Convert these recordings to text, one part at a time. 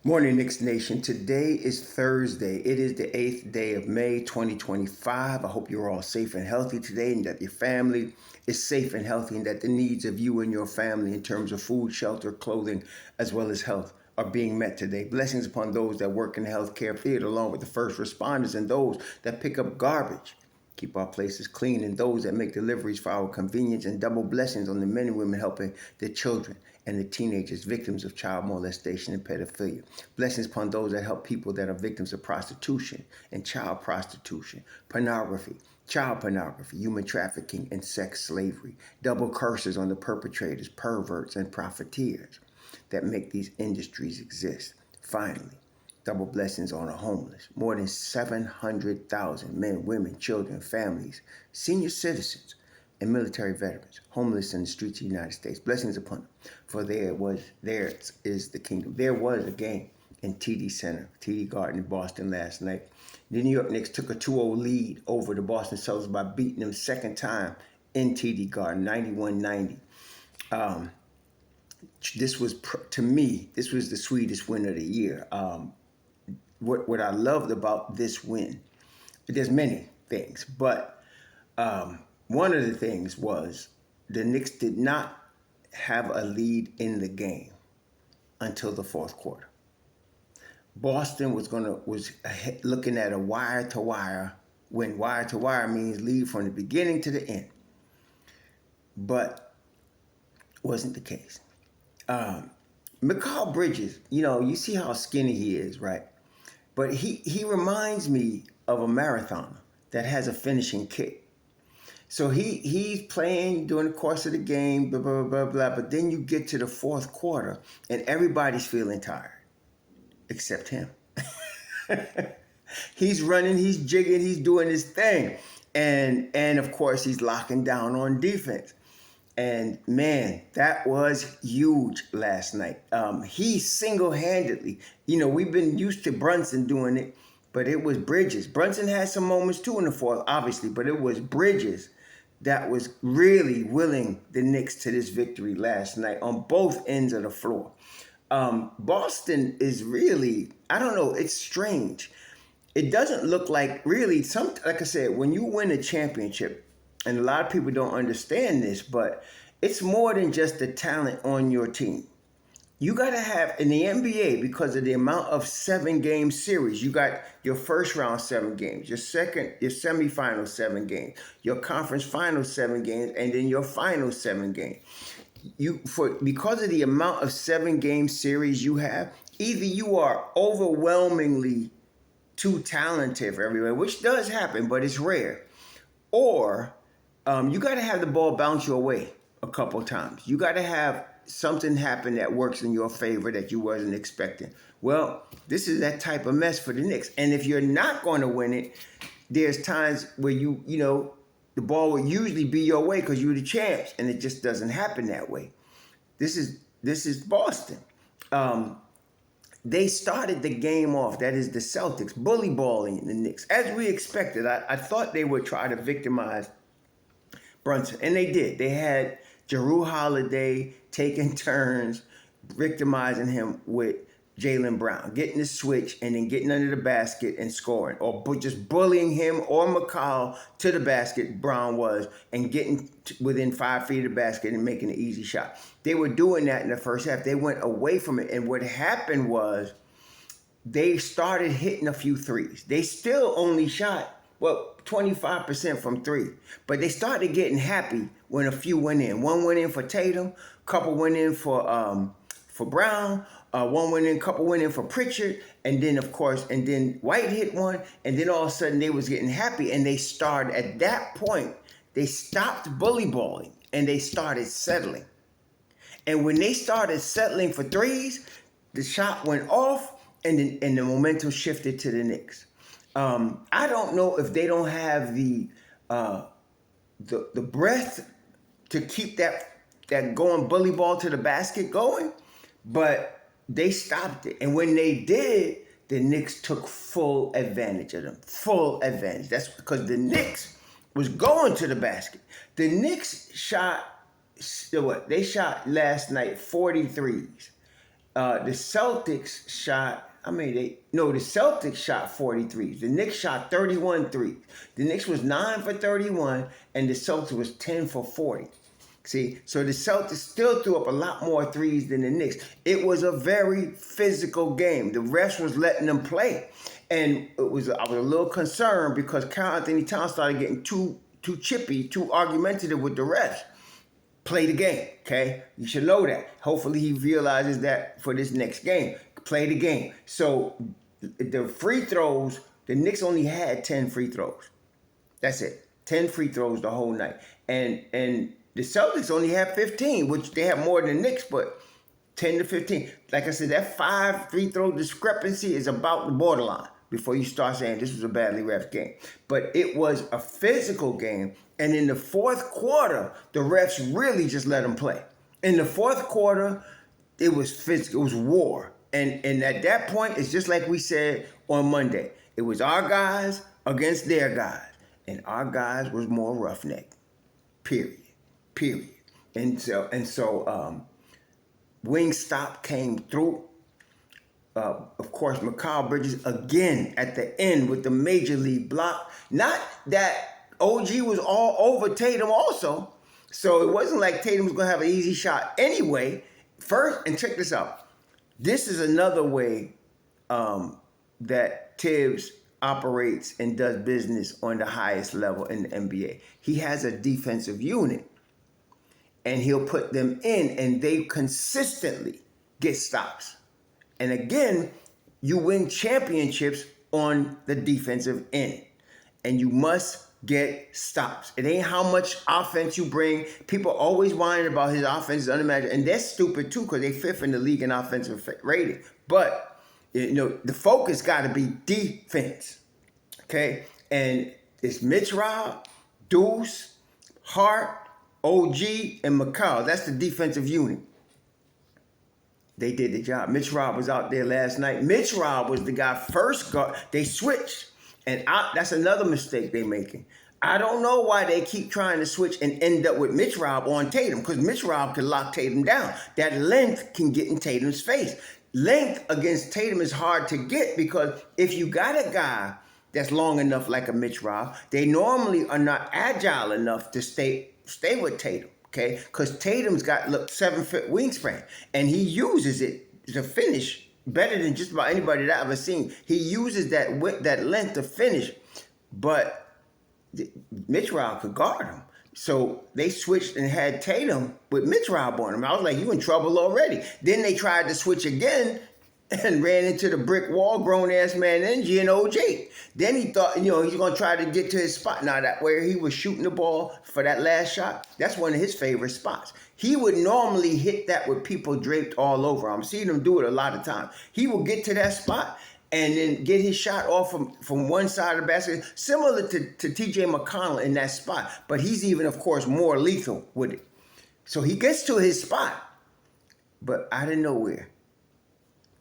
Morning, Knicks Nation. Today is Thursday. It is the 8th day of May, 2025. I hope you're all safe and healthy today and that your family is safe and healthy and that the needs of you and your family in terms of food, shelter, clothing, as well as health are being met today. Blessings upon those that work in the healthcare field along with the first responders and those that pick up garbage. Keep our places clean and those that make deliveries for our convenience, and double blessings on the men and women helping the children and the teenagers victims of child molestation and pedophilia. Blessings upon those that help people that are victims of prostitution and child prostitution, pornography, child pornography, human trafficking, and sex slavery. Double curses on the perpetrators, perverts, and profiteers that make these industries exist. Finally, double blessings on the homeless. More than 700,000 men, women, children, families, senior citizens, and military veterans, homeless in the streets of the United States. Blessings upon them. For theirs is the kingdom. There was a game in TD Center, TD Garden in Boston last night. The New York Knicks took a 2-0 lead over the Boston Celtics by beating them second time in TD Garden, 91-90. This was, to me, this was the sweetest win of the year. What I loved about this win, there's many things, but one of the things was the Knicks did not have a lead in the game until the fourth quarter. Boston was looking at a wire-to-wire win. Wire-to-wire means lead from the beginning to the end, but wasn't the case. Mikal Bridges, you see how skinny he is, right? But he reminds me of a marathoner that has a finishing kick. So he's playing during the course of the game, blah, blah, blah, blah. But then you get to the fourth quarter and everybody's feeling tired, except him. He's running, he's jigging, he's doing his thing. And of course, he's locking down on defense. And man, that was huge last night. He single-handedly, we've been used to Brunson doing it, but it was Bridges. Brunson had some moments too in the fourth, obviously, but it was Bridges that was really willing the Knicks to this victory last night on both ends of the floor. Boston is really, I don't know, it's strange. It doesn't look like really, like I said, when you win a championship, and a lot of people don't understand this, but it's more than just the talent on your team. You got to have, in the NBA, because of the amount of 7-game series, you got your first round 7 games, your semifinal 7 games, your conference final 7 games, and then your final 7 games. Because of the amount of 7-game series you have, either you are overwhelmingly too talented for everyone, which does happen, but it's rare, or you got to have the ball bounce your way a couple times. You got to have something happen that works in your favor that you wasn't expecting. Well, this is that type of mess for the Knicks. And if you're not going to win it, there's times where the ball will usually be your way because you're the champs, and it just doesn't happen that way. This is Boston. They started the game off, that is the Celtics, bully balling the Knicks. As we expected, I thought they would try to victimize Brunson, and they did. They had Jrue Holiday taking turns victimizing him with Jaylen Brown, getting the switch and then getting under the basket and scoring, or just bullying him or Mikal to the basket, Brown was, and getting within 5 feet of the basket and making an easy shot. They were doing that in the first half. They went away from it, and what happened was they started hitting a few threes. They still only shot 25% from 3. But they started getting happy when a few went in. One went in for Tatum, a couple went in for Brown, one went in, couple went in for Pritchard, and then White hit one, and then all of a sudden they was getting happy, and they started, at that point, they stopped bully balling, and they started settling. And when they started settling for threes, the shot went off, and the momentum shifted to the Knicks. I don't know if they don't have the breath to keep that going bully ball to the basket going, but they stopped it. And when they did, the Knicks took full advantage of them. Full advantage. That's because the Knicks was going to the basket. The Knicks shot, they shot last night 43s. The Celtics shot, the Celtics shot 43s. The Knicks shot 31 threes. The Knicks was 9 for 31, and the Celtics was 10 for 40. See, so the Celtics still threw up a lot more threes than the Knicks. It was a very physical game. The refs was letting them play. And I was a little concerned because Karl-Anthony Towns started getting too chippy, too argumentative with the refs. Play the game, okay? You should know that. Hopefully he realizes that for this next game. Play the game. So the free throws, the Knicks only had 10 free throws. That's it. 10 free throws the whole night. And the Celtics only had 15, which they have more than the Knicks, but 10 to 15. Like I said, that 5 free throw discrepancy is about the borderline before you start saying this was a badly ref game. But it was a physical game. And in the fourth quarter, the refs really just let them play. In the fourth quarter, it was physical. It was war. And at that point, it's just like we said on Monday. It was our guys against their guys. And our guys was more roughneck. Period. And so Wingstop came through. Of course, Mikal Bridges again at the end with the major league block. Not that OG was all over Tatum also. So it wasn't like Tatum was going to have an easy shot anyway. First, and check this out. This is another way that Tibbs operates and does business on the highest level in the NBA. He has a defensive unit. And he'll put them in, and they consistently get stops. And again, you win championships on the defensive end. And you must get stops. It ain't how much offense you bring. People always whining about his offense is unimaginable. And that's stupid too, because they 5th in the league in offensive rating. But, the focus got to be defense. Okay? And it's Mitch Rob, Deuce, Hart, OG, and Mikal. That's the defensive unit. They did the job. Mitch Rob was out there last night. Mitch Rob was the guy first guard. They switched. And that's another mistake they're making. I don't know why they keep trying to switch and end up with Mitch Rob on Tatum, because Mitch Rob can lock Tatum down. That length can get in Tatum's face. Length against Tatum is hard to get because if you got a guy that's long enough like a Mitch Rob, they normally are not agile enough to stay with Tatum, okay? Because Tatum's got 7-foot wingspan, and he uses it to finish better than just about anybody that I've ever seen. He uses that length to finish, but Mitch Rob could guard him. So they switched and had Tatum with Mitch Rob on him. I was like, you in trouble already. Then they tried to switch again and ran into the brick wall, grown-ass man energy and OJ. Then he thought, he's going to try to get to his spot. Now, that where he was shooting the ball for that last shot, that's one of his favorite spots. He would normally hit that with people draped all over. I'm seeing him do it a lot of times. He will get to that spot and then get his shot off from one side of the basket, similar to T.J. McConnell in that spot. But he's even, of course, more lethal with it. So he gets to his spot, but out of nowhere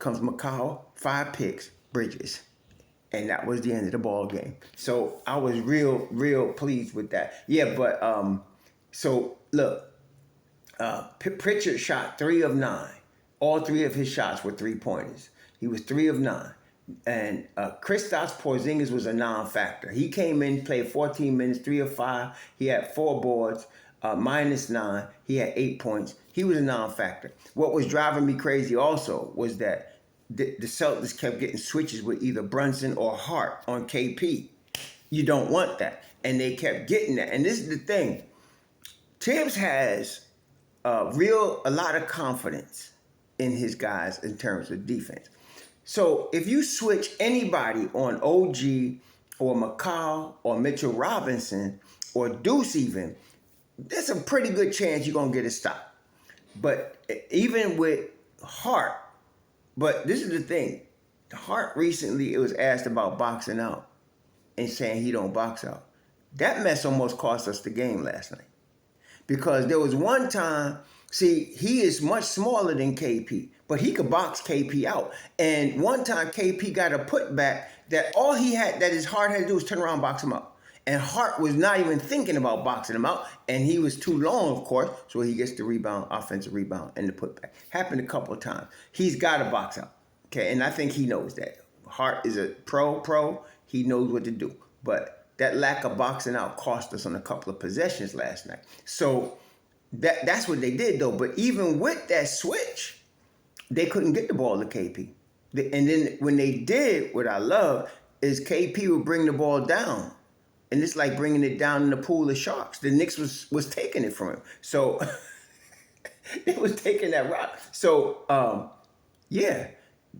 comes Mikal, 5 picks, Bridges. And that was the end of the ball game. So I was real pleased with that. Yeah, but so look, Pritchard shot 3 of 9. All 3 of his shots were 3-pointers. He was 3 of 9. And Kristaps Porzingis was a non-factor. He came in, played 14 minutes, 3 of 5. He had 4 boards, -9. He had 8 points. He was a non-factor. What was driving me crazy also was that the Celtics kept getting switches with either Brunson or Hart on KP. You don't want that. And they kept getting that. And this is the thing. Tibbs has a lot of confidence in his guys in terms of defense. So if you switch anybody on OG or Mikal or Mitchell Robinson or Deuce even, there's a pretty good chance you're going to get a stop. But even with Hart, but this is the thing. Hart recently, it was asked about boxing out and saying he don't box out. That mess almost cost us the game last night. Because there was one time, see, he is much smaller than KP, but he could box KP out. And one time KP got a putback that all he had, that his Hart had to do was turn around and box him up. And Hart was not even thinking about boxing him out, and he was too long, of course, so he gets the rebound, offensive rebound, and the putback. Happened a couple of times. He's got to box out, okay? And I think he knows that. Hart is a pro. He knows what to do. But that lack of boxing out cost us on a couple of possessions last night. So that's what they did, though. But even with that switch, they couldn't get the ball to KP. And then when they did, what I love is KP would bring the ball down. And it's like bringing it down in the pool of sharks. The Knicks was taking it from him. So they was taking that rock. So, yeah,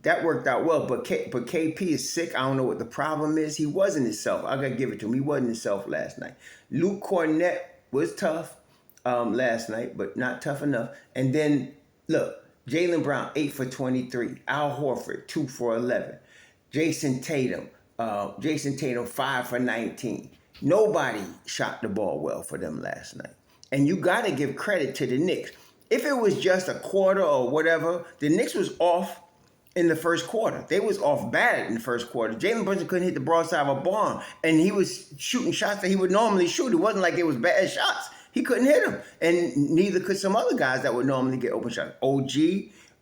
that worked out well. But KP is sick. I don't know what the problem is. He wasn't himself. I got to give it to him. He wasn't himself last night. Luke Cornett was tough last night, but not tough enough. And then, look, Jaylen Brown, 8 for 23. Al Horford, 2 for 11. Jason Tatum, 5 for 19. Nobody shot the ball well for them last night. And you got to give credit to the Knicks. If it was just a quarter or whatever, the Knicks was off in the first quarter. They was off bad in the first quarter. Jalen Brunson couldn't hit the broadside of a barn, and he was shooting shots that he would normally shoot. It wasn't like it was bad shots. He couldn't hit them, and neither could some other guys that would normally get open shots. OG,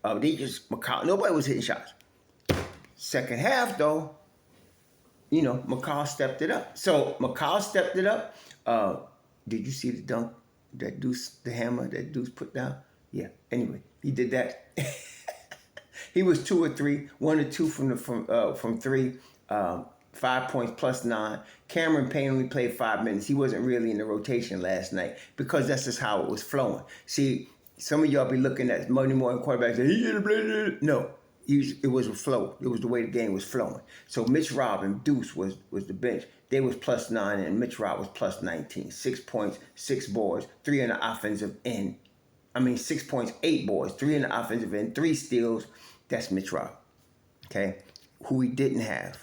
Mikal, nobody was hitting shots. Second half, though, Mikal stepped it up. So Mikal stepped it up. Did you see the dunk that the hammer that Deuce put down? Yeah. Anyway, he did that. He was 2 or 3, 1 or 2 from 3. 5 points plus 9. Cameron Payne only played 5 minutes. He wasn't really in the rotation last night because that's just how it was flowing. See, some of y'all be looking at Monday morning quarterbacks and he didn't play. No, it was a flow. It was the way the game was flowing. So Mitch Rob and Deuce was the bench. They was plus 9 and Mitch Rob was plus 19. 6 points, 6 boards, 3 on the offensive end. 6 points, 8 boards, 3 in the offensive end, 3 steals. That's Mitch Rob, okay? Who we didn't have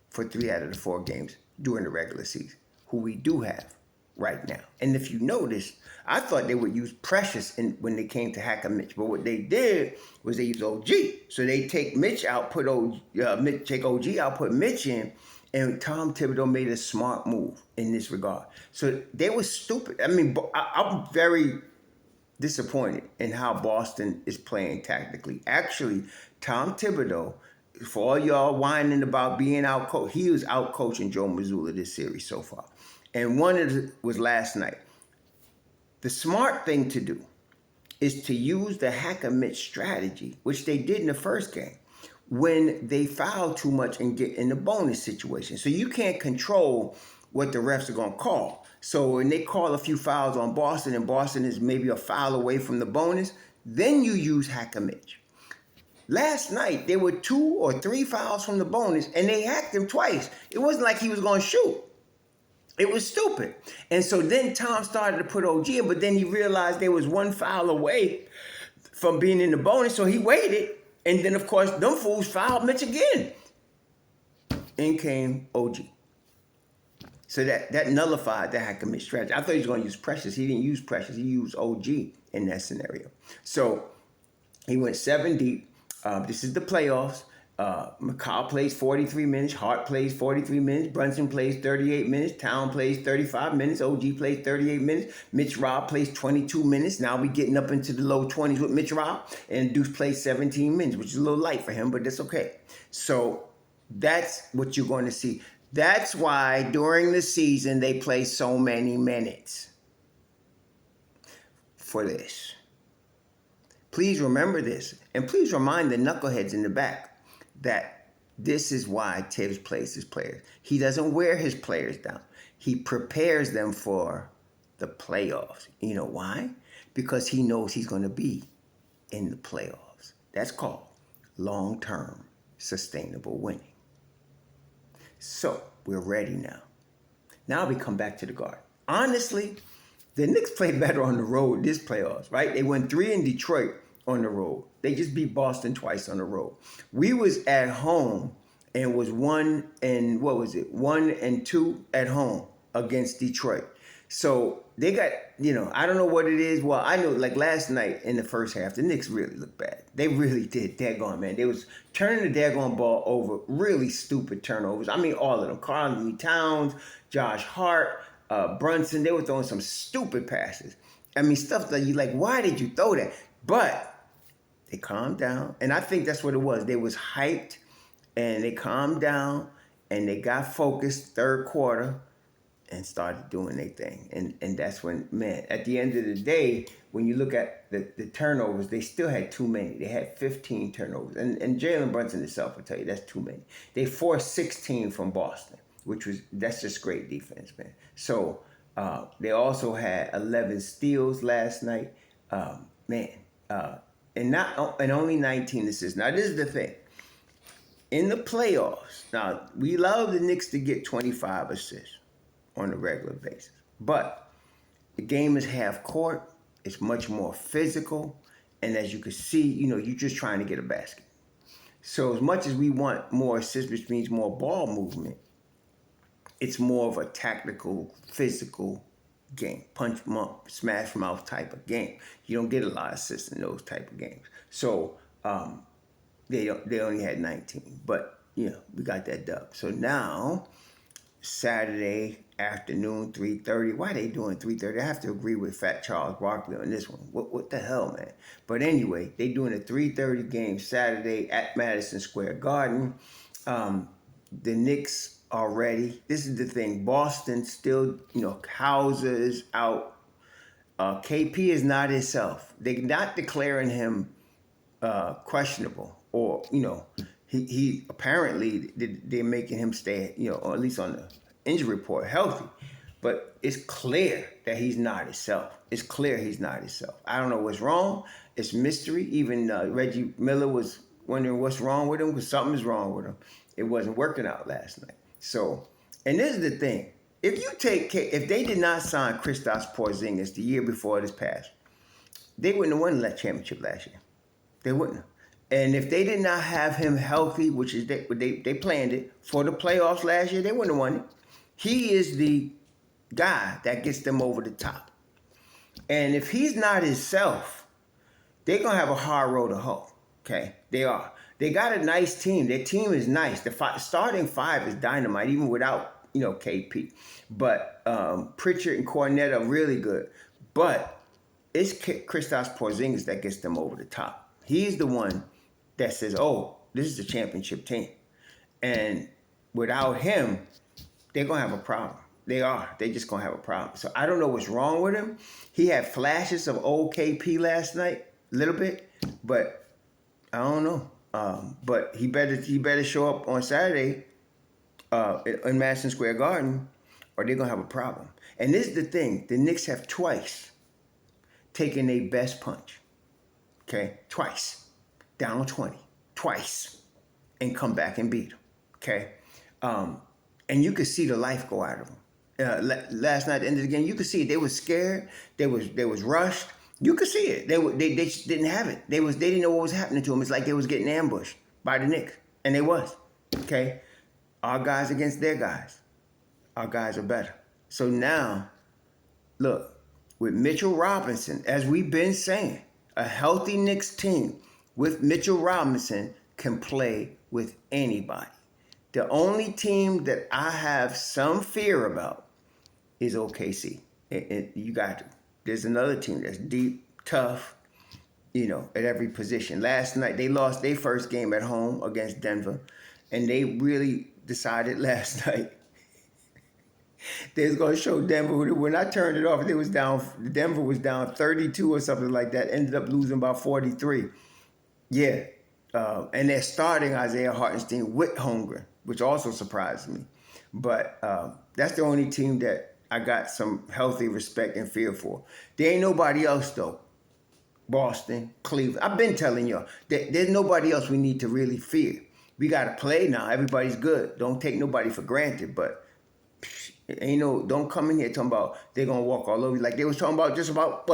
for 3 out of the 4 games during the regular season, who we do have right now. And if you notice, I thought they would use Precious when they came to Hacker Mitch, but what they did was they used OG. So they take Mitch out, take OG out, put Mitch in, and Tom Thibodeau made a smart move in this regard. So they were stupid. I'm very disappointed in how Boston is playing tactically. Actually, Tom Thibodeau, for all y'all whining about being outcoached, he was outcoaching Joe Mazzulla this series so far. And one of it was last night. The smart thing to do is to use the Hacker Mitch strategy, which they did in the first game, when they foul too much and get in the bonus situation. So you can't control what the refs are going to call. So when they call a few fouls on Boston and Boston is maybe a foul away from the bonus, then you use Hacker Mitch. Last night, there were 2 or 3 fouls from the bonus, and they hacked him twice. It wasn't like he was going to shoot. It was stupid. And so then Tom started to put OG in, but then he realized there was 1 foul away from being in the bonus, so he waited. And then, of course, them fools fouled Mitch again. In came OG. So that nullified the Hacker Mitch strategy. I thought he was going to use Precious. He didn't use Precious. He used OG in that scenario. So he went 7 deep. This is the playoffs. Mikal plays 43 minutes. Hart plays 43 minutes. Brunson plays 38 minutes. Town plays 35 minutes. OG plays 38 minutes. Mitch Rob plays 22 minutes. Now we getting up into the low 20s with Mitch Rob. And Deuce plays 17 minutes, which is a little light for him, but that's okay. So that's what you're going to see. That's why during the season they play so many minutes for this. Please remember this, and please remind the knuckleheads in the back that this is why Tibbs plays his players. He doesn't wear his players down. He prepares them for the playoffs. You know why? Because he knows he's going to be in the playoffs. That's called long-term sustainable winning. So we're ready now. Now we come back to the Garden. Honestly, the Knicks played better on the road this playoffs, right? They won 3 in Detroit on the road. They just beat Boston twice on the road. We was at home and was 1 and 2 at home against Detroit. So they got, I don't know what it is. Well, I know like last night in the first half, the Knicks really looked bad. They really did. Daggone, man. They was turning the daggone ball over. Really stupid turnovers. I mean, all of them. Karl Anthony Towns, Josh Hart, Brunson. They were throwing some stupid passes. I mean, stuff that you like, why did you throw that? But they calmed down. And I think that's what it was. They was hyped and they calmed down and they got focused third quarter and started doing their thing. And that's when, man, at the end of the day, when you look at the turnovers, they still had too many. They had 15 turnovers. And Jalen Brunson himself will tell you that's too many. They forced 16 from Boston, that's just great defense, man. So they also had 11 steals last night. And only 19 assists. Now, this is the thing. In the playoffs, now, we love the Knicks to get 25 assists on a regular basis. But the game is half court. It's much more physical. And as you can see, you're just trying to get a basket. So as much as we want more assists, which means more ball movement, it's more of a tactical, physical game. Punch, smash mouth type of game. You don't get a lot of assists in those type of games. So they only had 19. But, we got that dub. So now, Saturday afternoon, 3:30. Why are they doing 3:30? I have to agree with Fat Charles Barkley on this one. What the hell, man? But anyway, they doing a 3:30 game Saturday at Madison Square Garden. The Knicks are ready. This is the thing. Boston still, Hauser is out. KP is not himself. They're not declaring him questionable, or he apparently they're making him stay, or at least on the injury report, healthy. But it's clear that he's not himself. It's clear he's not himself. I don't know what's wrong. It's mystery. Even Reggie Miller was wondering what's wrong with him, because something is wrong with him. It wasn't working out last night. So, and this is the thing. If they did not sign Kristaps Porzingis the year before this past, they wouldn't have won that championship last year. They wouldn't have. And if they did not have him healthy, which is they planned it for the playoffs last year, they wouldn't have won it. He is the guy that gets them over the top. And if he's not himself, they're going to have a hard road to hoe. Okay? They are. They got a nice team. Their team is nice. The starting five is dynamite, even without, KP. But Pritchard and Cornette are really good. But it's Kristaps Porzingis that gets them over the top. He's the one that says, oh, this is a championship team. And without him, they're going to have a problem. They are. They're just going to have a problem. So I don't know what's wrong with him. He had flashes of old KP last night, a little bit, but I don't know. But he better show up on Saturday in Madison Square Garden, or they're going to have a problem. And this is the thing. The Knicks have twice taken their best punch. Okay? Twice. Down 20. Twice. And come back and beat them. Okay? And you could see the life go out of them. Last night at the end of the game, you could see it. They were scared. They was rushed. You could see it. They just didn't have it. They didn't know what was happening to them. It's like they was getting ambushed by the Knicks. And they was. Okay? Our guys against their guys. Our guys are better. So now, look, with Mitchell Robinson, as we've been saying, a healthy Knicks team with Mitchell Robinson can play with anybody. The only team that I have some fear about is OKC. You got to. There's another team that's deep, tough, at every position. Last night, they lost their first game at home against Denver, and they really decided last night they was going to show Denver. When I turned it off, Denver was down 32 or something like that, ended up losing by 43. Yeah. And they're starting Isaiah Hartenstein with Holmgren, which also surprised me. But that's the only team that I got some healthy respect and fear for. There ain't nobody else, though. Boston, Cleveland. I've been telling y'all that there's nobody else we need to really fear. We got to play now. Everybody's good. Don't take nobody for granted. But don't come in here talking about they're going to walk all over you. Like they was talking about just about,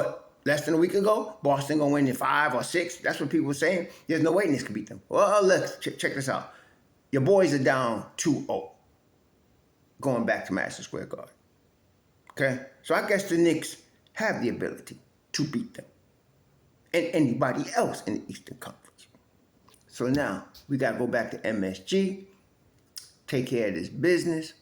less than a week ago, Boston going to win in 5 or 6. That's what people were saying. There's no way Knicks can beat them. Well, let's check this out. Your boys are down 2-0 going back to Madison Square Garden. Okay? So I guess the Knicks have the ability to beat them and anybody else in the Eastern Conference. So now we got to go back to MSG, take care of this business.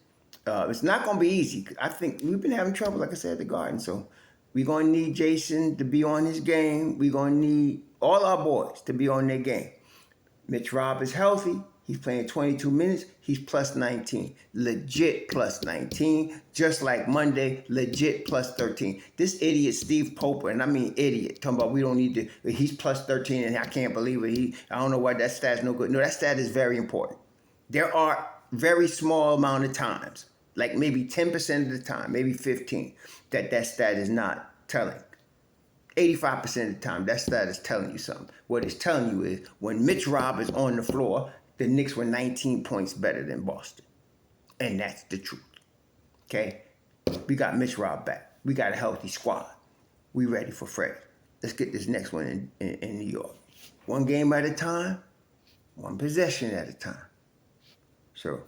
It's not going to be easy. I think we've been having trouble, like I said, at the Garden. So we're going to need Jason to be on his game. We're going to need all our boys to be on their game. Mitch Robb is healthy. He's playing 22 minutes. He's plus 19. Legit plus 19. Just like Monday, legit plus 13. This idiot Steve Popper, and I mean idiot, talking about we don't need to, he's plus 13 and I can't believe it. I don't know why that stat's no good. No, that stat is very important. There are very small amount of times, like maybe 10% of the time, maybe 15, that stat is not telling. 85% of the time, that stat is telling you something. What it's telling you is when Mitch Robb is on the floor, the Knicks were 19 points better than Boston. And that's the truth. Okay? We got Mitch Robb back. We got a healthy squad. We ready for Fred. Let's get this next one in New York. One game at a time, one possession at a time. So